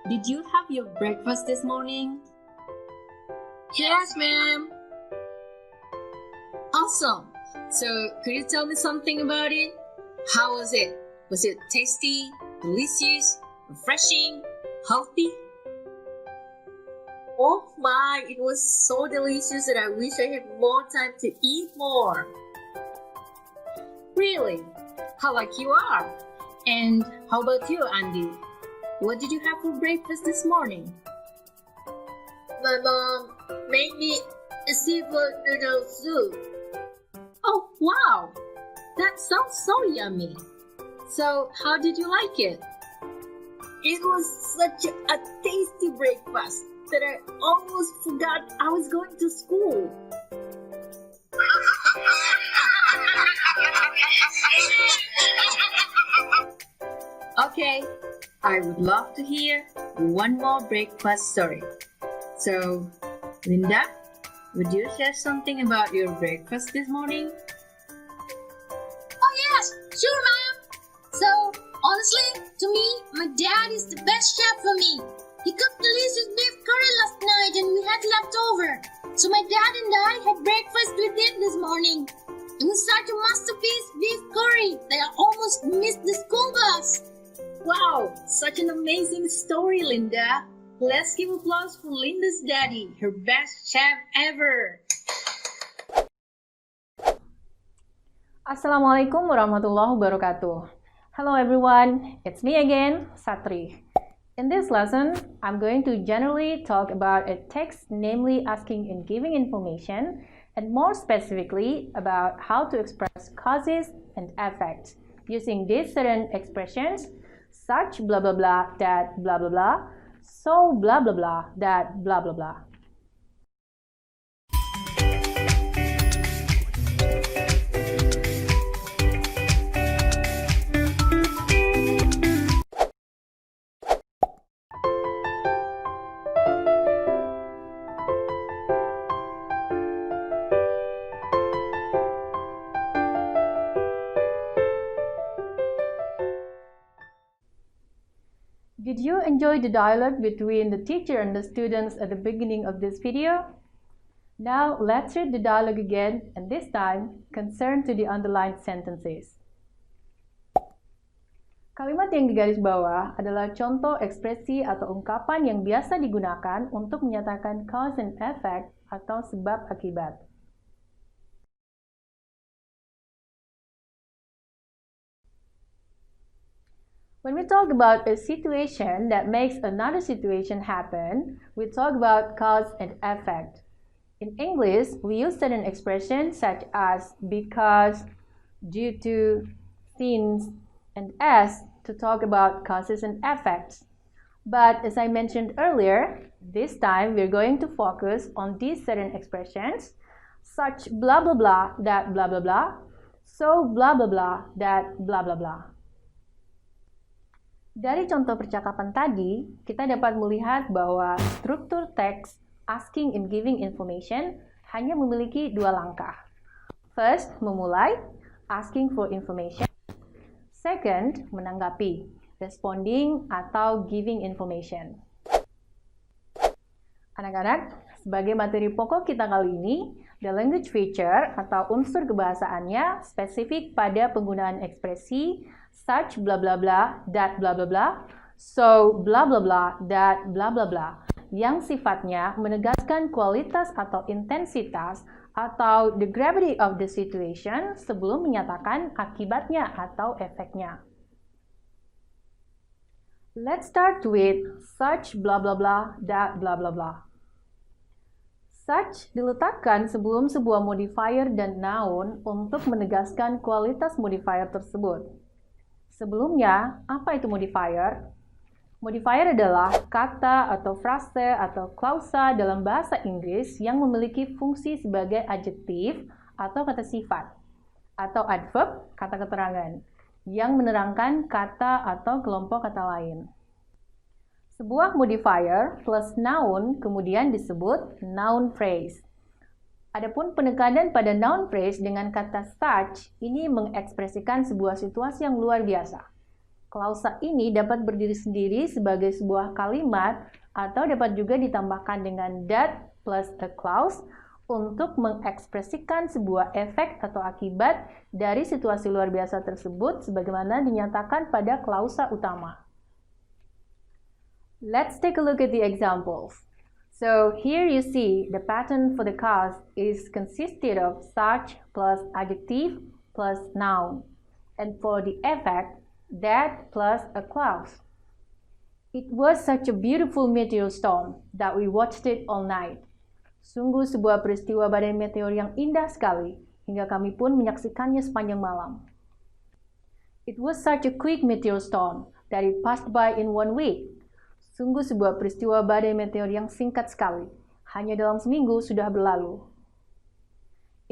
Did you have your breakfast this morning? Yes, ma'am. Awesome! So, could you tell me something about it? How was it? Was it tasty, delicious, refreshing, healthy? Oh my, it was so delicious that I wish I had more time to eat more. Really? How lucky you are! And how about you, Andy? What did you have for breakfast this morning? My mom made me a seafood noodle soup. Oh, wow! That sounds so yummy. So, how did you like it? It was such a tasty breakfast that I almost forgot I was going to school. Okay, I would love to hear one more breakfast story. So, Linda, would you share something about your breakfast this morning? Oh yes, sure ma'am. So, honestly, to me, my dad is the best chef for me. He cooked delicious beef curry last night and we had leftover. So my dad and I had breakfast with him this morning. It was such a masterpiece beef curry that I almost missed the school bus. Wow, such an amazing story, Linda. Let's give applause for Linda's daddy, her best chef ever. Assalamualaikum warahmatullahi wabarakatuh. Hello everyone, it's me again, Satri. In this lesson, I'm going to generally talk about a text, namely asking and giving information, and more specifically about how to express causes and effects using these certain expressions, such blah blah blah, that blah blah blah, so blah blah blah, that blah blah blah. Did you enjoy the dialogue between the teacher and the students at the beginning of this video? Now, let's read the dialogue again, and this time, concerned to the underlined sentences. Kalimat yang digaris bawah adalah contoh ekspresi atau ungkapan yang biasa digunakan untuk menyatakan cause and effect atau sebab akibat. When we talk about a situation that makes another situation happen, we talk about cause and effect. In English, we use certain expressions such as because, due to, since, and as to talk about causes and effects. But as I mentioned earlier, this time we're going to focus on these certain expressions, such blah blah blah, that blah blah blah, so blah blah blah, that blah blah blah. Dari contoh percakapan tadi, kita dapat melihat bahwa struktur teks asking and giving information hanya memiliki dua langkah. First, memulai, asking for information. Second, menanggapi, responding atau giving information. Anak-anak, sebagai materi pokok kita kali ini, the language feature atau unsur kebahasaannya spesifik pada penggunaan ekspresi such blah blah blah, that blah blah blah, so blah blah blah, that blah blah blah, yang sifatnya menegaskan kualitas atau intensitas atau the gravity of the situation sebelum menyatakan akibatnya atau efeknya. Let's start with such blah blah blah, that blah blah blah. Such diletakkan sebelum sebuah modifier dan noun untuk menegaskan kualitas modifier tersebut. Sebelumnya, apa itu modifier? Modifier adalah kata atau frase atau klausa dalam bahasa Inggris yang memiliki fungsi sebagai adjektif atau kata sifat, atau adverb, kata keterangan, yang menerangkan kata atau kelompok kata lain. Sebuah modifier plus noun kemudian disebut noun phrase. Adapun penekanan pada noun phrase dengan kata such ini mengekspresikan sebuah situasi yang luar biasa. Klausa ini dapat berdiri sendiri sebagai sebuah kalimat atau dapat juga ditambahkan dengan that plus a clause untuk mengekspresikan sebuah efek atau akibat dari situasi luar biasa tersebut sebagaimana dinyatakan pada klausa utama. Let's take a look at the examples. So here you see the pattern for the cause is consisted of such plus adjective plus noun, and for the effect, that plus a clause. It was such a beautiful meteor storm that we watched it all night. Sungguh sebuah peristiwa badai meteor yang indah sekali, hingga kami pun menyaksikannya sepanjang malam. It was such a quick meteor storm that it passed by in 1 week. Sungguh sebuah peristiwa badai meteor yang singkat sekali, hanya dalam seminggu sudah berlalu.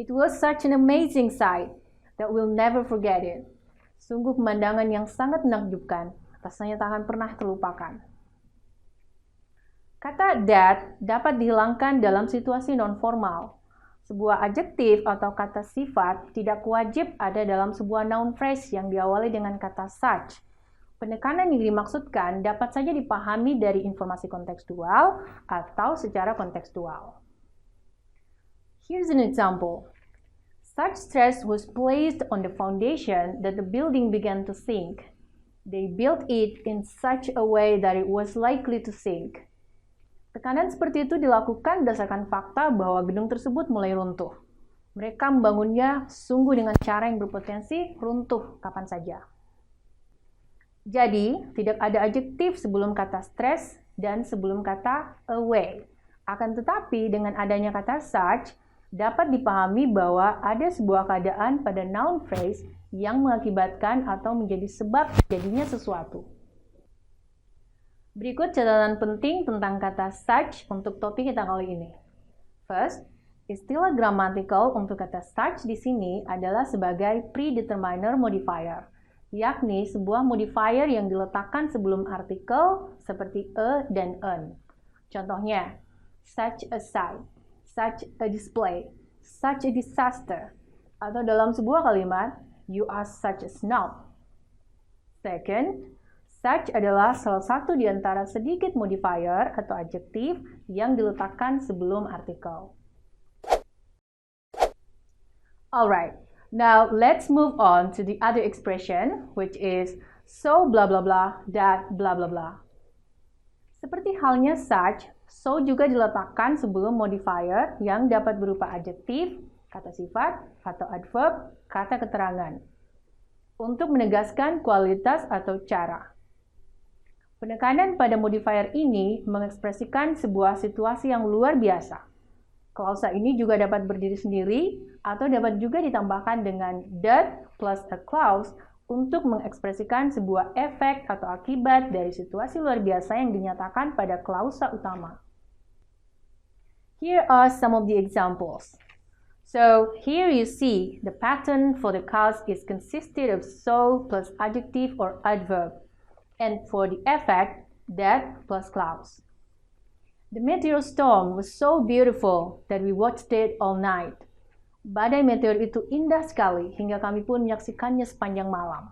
It was such an amazing sight that we'll never forget it. Sungguh pemandangan yang sangat menakjubkan, rasanya tak akan pernah terlupakan. Kata that dapat dihilangkan dalam situasi non-formal. Sebuah adjektif atau kata sifat tidak wajib ada dalam sebuah noun phrase yang diawali dengan kata such. Penekanan yang dimaksudkan dapat saja dipahami dari informasi kontekstual atau secara kontekstual. Here's an example. Such stress was placed on the foundation that the building began to sink. They built it in such a way that it was likely to sink. Tekanan seperti itu dilakukan berdasarkan fakta bahwa gedung tersebut mulai runtuh. Mereka membangunnya sungguh dengan cara yang berpotensi runtuh kapan saja. Jadi, tidak ada adjektif sebelum kata stress dan sebelum kata away. Akan tetapi, dengan adanya kata such, dapat dipahami bahwa ada sebuah keadaan pada noun phrase yang mengakibatkan atau menjadi sebab jadinya sesuatu. Berikut catatan penting tentang kata such untuk topik kita kali ini. First, istilah grammatical untuk kata such di sini adalah sebagai predeterminer modifier, yakni sebuah modifier yang diletakkan sebelum artikel seperti a dan an. Contohnya, such a sight, such a display, such a disaster, atau dalam sebuah kalimat, you are such a snob. Second, such adalah salah satu di antara sedikit modifier atau adjektif yang diletakkan sebelum artikel. Alright, now let's move on to the other expression, which is so blah blah blah that blah blah blah. Seperti halnya such, so juga diletakkan sebelum modifier yang dapat berupa adjektif, kata sifat, atau adverb, kata keterangan, untuk menegaskan kualitas atau cara. Penekanan pada modifier ini mengekspresikan sebuah situasi yang luar biasa. Klausa ini juga dapat berdiri sendiri atau dapat juga ditambahkan dengan that plus a clause untuk mengekspresikan sebuah efek atau akibat dari situasi luar biasa yang dinyatakan pada klausa utama. Here are some of the examples. So here you see the pattern for the cause is consisted of so plus adjective or adverb, and for the effect, that plus clause. The meteor storm was so beautiful that we watched it all night. Badai meteor itu indah sekali hingga kami pun menyaksikannya sepanjang malam.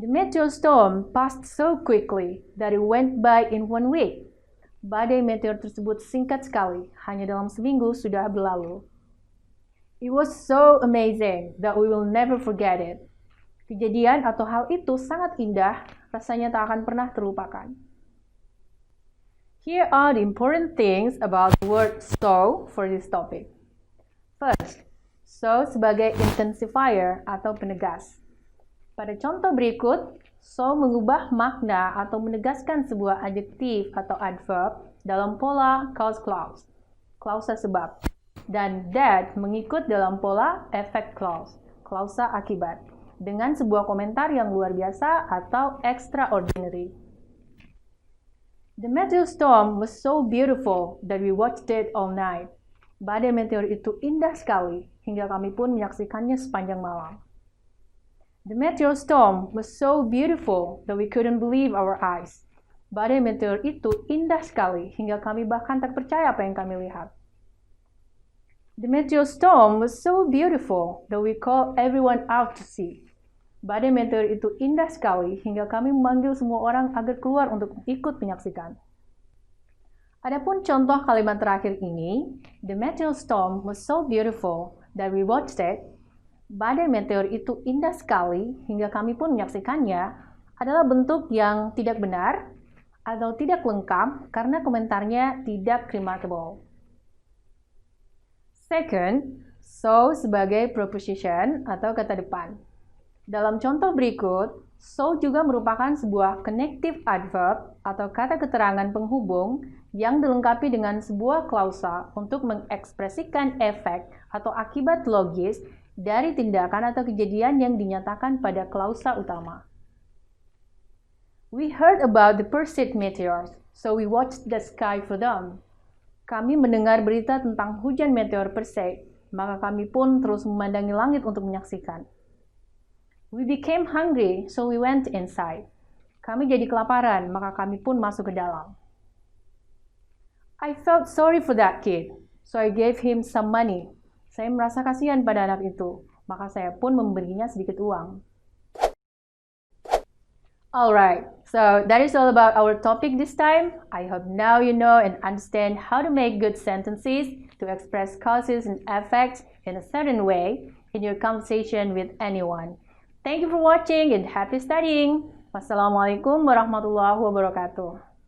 The meteor storm passed so quickly that it went by in 1 week. Badai meteor tersebut singkat sekali, hanya dalam seminggu sudah berlalu. It was so amazing that we will never forget it. Kejadian atau hal itu sangat indah, rasanya tak akan pernah terlupakan. Here are the important things about the word so for this topic. First, so sebagai intensifier atau penegas. Pada contoh berikut, so mengubah makna atau menegaskan sebuah adjektif atau adverb dalam pola cause clause, klausa sebab, dan that mengikut dalam pola effect clause, klausa akibat, dengan sebuah komentar yang luar biasa atau extraordinary. The meteor storm was so beautiful that we watched it all night. Badai meteor itu indah sekali, hingga kami pun menyaksikannya sepanjang malam. The meteor storm was so beautiful that we couldn't believe our eyes. Badai meteor itu indah sekali, hingga kami bahkan tak percaya apa yang kami lihat. The meteor storm was so beautiful that we called everyone out to see. Badai meteor itu indah sekali hingga kami memanggil semua orang agar keluar untuk ikut menyaksikan. Adapun contoh kalimat terakhir ini, the meteor storm was so beautiful that we watched it. Badai meteor itu indah sekali hingga kami pun menyaksikannya adalah bentuk yang tidak benar atau tidak lengkap karena komentarnya tidak remarkable. Second, so sebagai preposition atau kata depan. Dalam contoh berikut, so juga merupakan sebuah connective adverb atau kata keterangan penghubung yang dilengkapi dengan sebuah klausa untuk mengekspresikan efek atau akibat logis dari tindakan atau kejadian yang dinyatakan pada klausa utama. We heard about the Perseid meteors, so we watched the sky for them. Kami mendengar berita tentang hujan meteor Perseid, maka kami pun terus memandangi langit untuk menyaksikan. We became hungry, so we went inside. Kami jadi kelaparan, maka kami pun masuk ke dalam. I felt sorry for that kid, so I gave him some money. Saya merasa kasihan pada anak itu, maka saya pun memberinya sedikit uang. Alright, so that is all about our topic this time. I hope now you know and understand how to make good sentences to express causes and effects in a certain way in your conversation with anyone. Thank you for watching and happy studying. Wassalamualaikum warahmatullahi wabarakatuh.